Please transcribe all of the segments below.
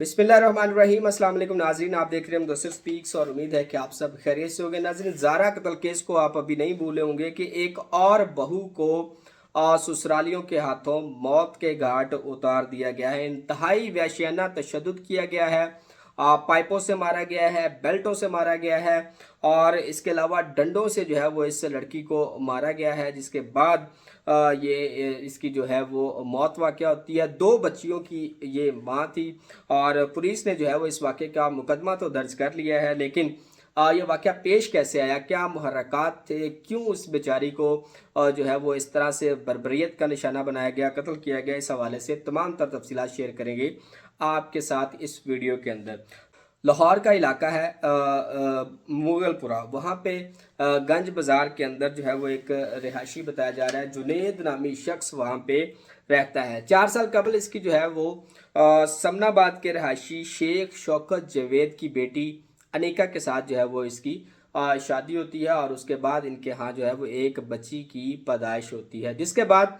बिस्मिल्लाहिर्रहमानिर्रहीम। अस्सलाम वालेकुम नाज़रीन, आप देख रहे हैं मुदस्सिर स्पीक्स और उम्मीद है कि आप सब खैरियत से होंगे। नाज़रीन, ज़ारा कत्ल केस को आप अभी नहीं भूले होंगे कि एक और बहू को ससुरालियों के हाथों मौत के घाट उतार दिया गया है। इंतहाई वहशियाना तशद्दुद किया गया है। पाइपों से मारा गया है, बेल्टों से मारा गया है और इसके अलावा डंडों से जो है वो इस लड़की को मारा गया है, जिसके बाद इसकी जो है वो मौत वाक़या होती है। दो बच्चियों की ये माँ थी और पुलिस ने जो है वो इस वाक़े का मुकदमा तो दर्ज कर लिया है, लेकिन ये वाक़या पेश कैसे आया, क्या मुहर्रकात थे, क्यों उस बेचारी को जो है वो इस तरह से बर्बरियत का निशाना बनाया गया, कत्ल किया गया, इस हवाले से तमाम तर तफसीलात शेयर करेंगे आपके साथ इस वीडियो के अंदर। लाहौर का इलाका है मुगलपुरा, वहाँ पे गंज बाज़ार के अंदर जो है वो एक रिहायशी बताया जा रहा है, जुनेद नामी शख्स वहाँ पे रहता है। 4 साल कबल इसकी जो है वो समनाबाद के रिहायशी शेख शौकत जावेद की बेटी अनीका के साथ जो है वो इसकी शादी होती है और उसके बाद इनके यहाँ जो है वो एक बच्ची की पैदाइश होती है, जिसके बाद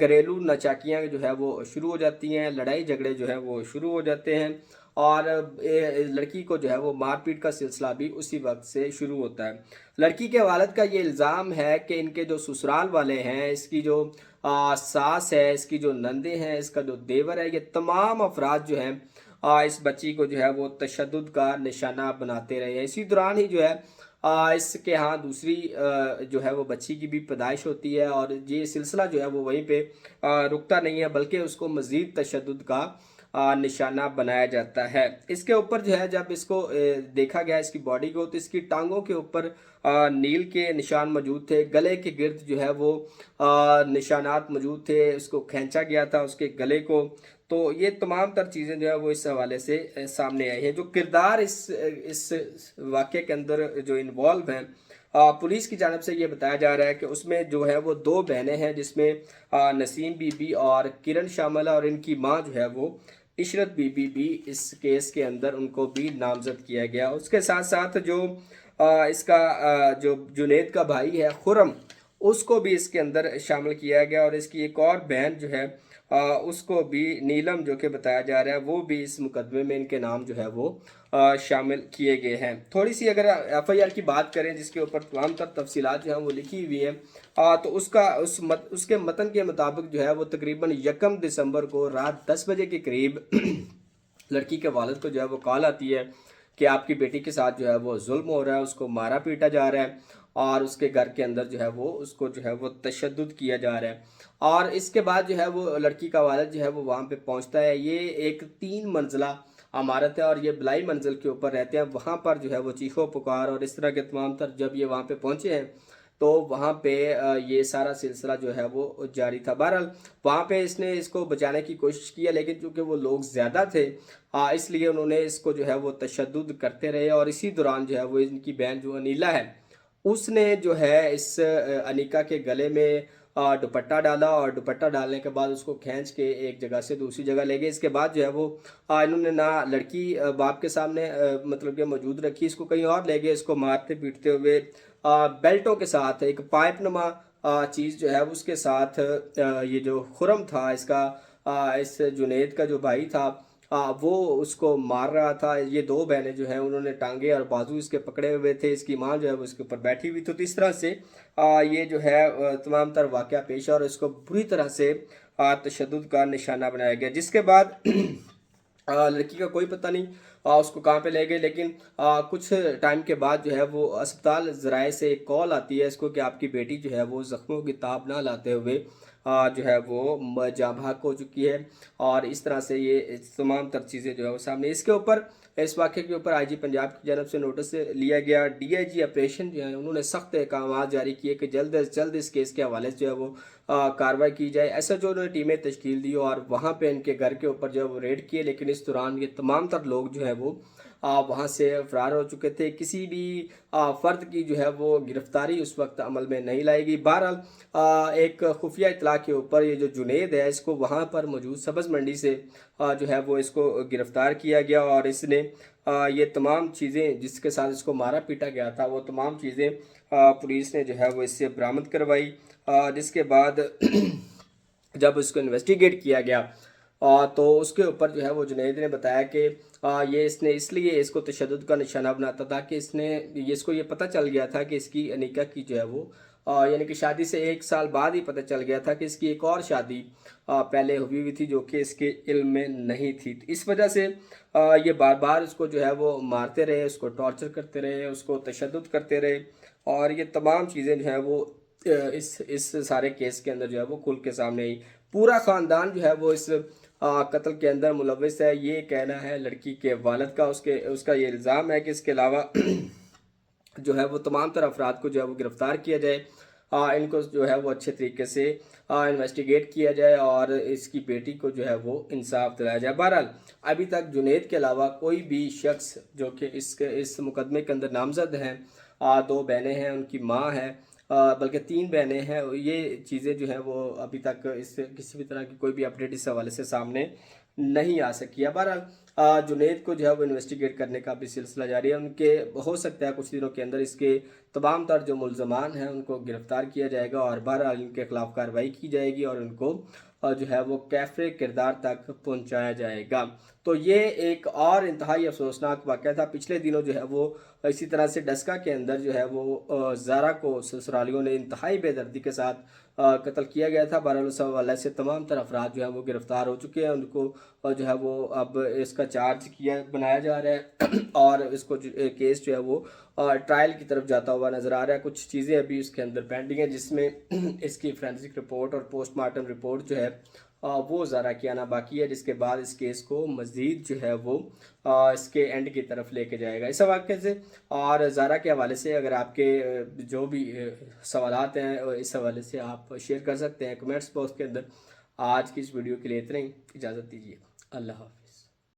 घरेलू नचाकियाँ जो है वो शुरू हो जाती हैं, लड़ाई झगड़े जो है वो शुरू हो जाते हैं और लड़की को जो है वो मारपीट का सिलसिला भी उसी वक्त से शुरू होता है। लड़की के वालिद का ये इल्ज़ाम है कि इनके जो ससुराल वाले हैं, इसकी जो सास है, इसकी जो नंदे हैं, इसका जो देवर है, ये तमाम अफराद जो हैं इस बच्ची को जो है वो तशद्दुद का निशाना बनाते रहे हैं। इसी दौरान ही जो है इसके यहाँ दूसरी जो है वो बच्ची की भी पैदाइश होती है और ये सिलसिला जो है वो वहीं पे रुकता नहीं है, बल्कि उसको मज़ीद तशद्दुद का निशाना बनाया जाता है। इसके ऊपर जो है जब इसको देखा गया इसकी बॉडी को, तो इसकी टांगों के ऊपर नील के निशान मौजूद थे, गले के गिर्द जो है वो निशानात मौजूद थे, उसको खींचा गया था उसके गले को। तो ये तमाम तर चीज़ें जो है वो इस हवाले से सामने आई हैं। जो किरदार इस वाक़े के अंदर जो इन्वॉल्व हैं, पुलिस की जानब से ये बताया जा रहा है कि उसमें जो है वो 2 बहनें हैं, जिसमें नसीम बीबी और किरण शामिल है और इनकी माँ जो है वो इशरत बीबी भी इस केस के अंदर उनको भी नामजद किया गया। उसके साथ साथ जो इसका जो जुनेद का भाई है खुरम, उसको भी इसके अंदर शामिल किया गया और इसकी एक और बहन जो है उसको भी, नीलम जो कि बताया जा रहा है, वो भी इस मुकदमे में इनके नाम जो है वो शामिल किए गए हैं। थोड़ी सी अगर FIR की बात करें जिसके ऊपर तमाम तर तफसीलात जो हैं वो लिखी हुई हैं, तो उसके मतन के मुताबिक जो है वो तकरीबन 1 दिसंबर को रात 10 बजे के करीब लड़की के वालिद को जो है वो कॉल आती है कि आपकी बेटी के साथ जो है वो जुल्म हो रहा है, उसको मारा पीटा जा रहा है और उसके घर के अंदर जो है वो उसको जो है वो तशद्दुद किया जा रहा है। और इसके बाद जो है वो लड़की का वालिद जो है वो वहाँ पे पहुँचता है। ये एक 3 मंजिला इमारत है और ये बलाई मंजिल के ऊपर रहते हैं। वहाँ पर जो है वो चीखो पुकार और इस तरह के तमाम तर जब ये वहाँ पे पहुँचे हैं तो वहाँ पे ये सारा सिलसिला जो है वो जारी था। बहरहाल वहाँ पे इसने इसको बचाने की कोशिश की है, लेकिन चूँकि वो लोग ज़्यादा थे इसलिए उन्होंने इसको जो है वो तशद्दुद करते रहे और इसी दौरान जो है वो इनकी बहन जो अनीला है, उसने जो है इस अनीका के गले में दुपट्टा डाला और दुपट्टा डालने के बाद उसको खींच के एक जगह से दूसरी जगह ले गए। इसके बाद जो है वो इन्होंने ना लड़की बाप के सामने मतलब कि मौजूद रखी, इसको कहीं और ले गए, इसको मारते पीटते हुए बेल्टों के साथ एक पाइप नुमा चीज़ जो है उसके साथ ये जो खुरम था इसका इस जुनेद का जो भाई था वो उसको मार रहा था। ये 2 बहनें जो हैं उन्होंने टांगे और बाजू इसके पकड़े हुए थे, इसकी माँ जो है वो इसके ऊपर बैठी हुई। तो इस तरह से ये जो है तमाम तर वाक़या पेश और इसको बुरी तरह से तशद्दुद का निशाना बनाया गया, जिसके बाद लड़की का कोई पता नहीं उसको कहाँ पे ले गए। लेकिन कुछ टाइम के बाद जो है वो अस्पताल ज़राए से एक कॉल आती है इसको कि आपकी बेटी जो है वो ज़ख्मों की ताब ना लाते हुए जो है वो जाँ भाग हो चुकी है और इस तरह से ये तमाम तर चीज़ें जो है वो सामने। इसके ऊपर इस वाक़े के ऊपर IG पंजाब की जानब से नोटिस लिया गया। DIG ऑपरेशन जो है उन्होंने सख्त अहकाम जारी किए कि जल्द अज जल्द इस केस के हवाले से जो है वो कार्रवाई की जाए। ऐसा जो उन्होंने टीमें तश्कील दी और वहाँ पे इनके घर के ऊपर जो है वो रेड किए, लेकिन इस दौरान ये तमाम तर लोग जो है वो वहाँ से फरार हो चुके थे। किसी भी फ़र्द की जो है वो गिरफ्तारी उस वक्त अमल में नहीं लाई गई। बहरहाल एक खुफिया इतला के ऊपर ये जो जुनेद है इसको वहाँ पर मौजूद सब्ज़ मंडी से जो है वो इसको गिरफ़्तार किया गया और इसने ये तमाम चीज़ें जिसके साथ इसको मारा पीटा गया था वो तमाम चीज़ें पुलिस ने जो है वो इससे बरामद करवाई। जिसके बाद जब इसको इन्वेस्टिगेट किया गया تو اس کے اوپر جو ہے وہ جنید نے بتایا کہ یہ اس نے اس لیے اس کو تشدد کا نشانہ بناتا تھا کہ اس کو یہ پتہ چل گیا تھا کہ اس کی انیکا کی جو ہے وہ یعنی کہ شادی سے 1 سال بعد ہی پتہ چل گیا تھا کہ اس کی ایک اور شادی پہلے ہوئی تھی جو کہ اس کے علم میں نہیں تھی. اس وجہ سے یہ بار بار اس کو جو ہے وہ مارتے رہے، اس کو ٹارچر کرتے رہے، اس کو تشدد کرتے رہے، اور یہ تمام چیزیں جو ہیں وہ اس سارے کیس کے اندر جو ہے وہ کھل کے سامنے آئی. پورا خاندان جو ہے وہ اس قتل کے اندر ملوث ہے، یہ کہنا ہے لڑکی کے والد کا. اس کا یہ الزام ہے کہ اس کے علاوہ جو ہے وہ تمام تر افراد کو جو ہے وہ گرفتار کیا جائے، ان کو جو ہے وہ اچھے طریقے سے انویسٹیگیٹ کیا جائے اور اس کی بیٹی کو جو ہے وہ انصاف دلایا جائے. بہرحال ابھی تک جنید کے علاوہ کوئی بھی شخص جو کہ اس مقدمے کے اندر نامزد ہیں، 2 بہنیں ہیں، ان کی ماں ہے، بلکہ 3 بہنیں ہیں، یہ چیزیں جو ہیں وہ ابھی تک اس سے کسی بھی طرح کی کوئی بھی اپڈیٹ اس حوالے سے سامنے نہیں آ سکی ہے. بہرحال جنید کو جو ہے وہ انویسٹیگیٹ کرنے کا بھی سلسلہ جاری ہے. ان کے ہو سکتا ہے کچھ دنوں کے اندر اس کے تمام تر جو ملزمان ہیں ان کو گرفتار کیا جائے گا اور بہرحال ان کے خلاف کارروائی کی جائے گی اور ان کو جو ہے وہ کیفے کردار تک پہنچایا جائے گا. تو یہ ایک اور انتہائی افسوسناک واقعہ تھا. پچھلے دنوں جو ہے وہ اسی طرح سے ڈسکا کے اندر جو ہے وہ زارا کو سسرالیوں نے انتہائی بے دردی کے ساتھ قتل کیا گیا تھا. بہرحال اس حوالے سے تمام تر افراد جو ہیں وہ گرفتار ہو چکے ہیں. ان کو جو ہے وہ اب اس کا چارج بنایا جا رہا ہے اور اس کو کیس جو ہے وہ ٹرائل کی طرف جاتا ہوا نظر آ رہا ہے. کچھ چیزیں ابھی اس کے اندر پینڈنگ ہیں جس میں اس کی فورینسک رپورٹ اور پوسٹ مارٹم رپورٹ جو ہے وہ زارا کی آنا باقی ہے، جس کے بعد اس کیس کو مزید جو ہے وہ اس کے اینڈ کی طرف لے کے جائے گا. اس واقعے سے اور زارا کے حوالے سے اگر آپ کے جو بھی سوالات ہیں اس حوالے سے آپ شیئر کر سکتے ہیں کمنٹس باکس کے اندر. آج کی اس ویڈیو کے لیے اتنا ہی، اجازت دیجیے. اللہ حافظ.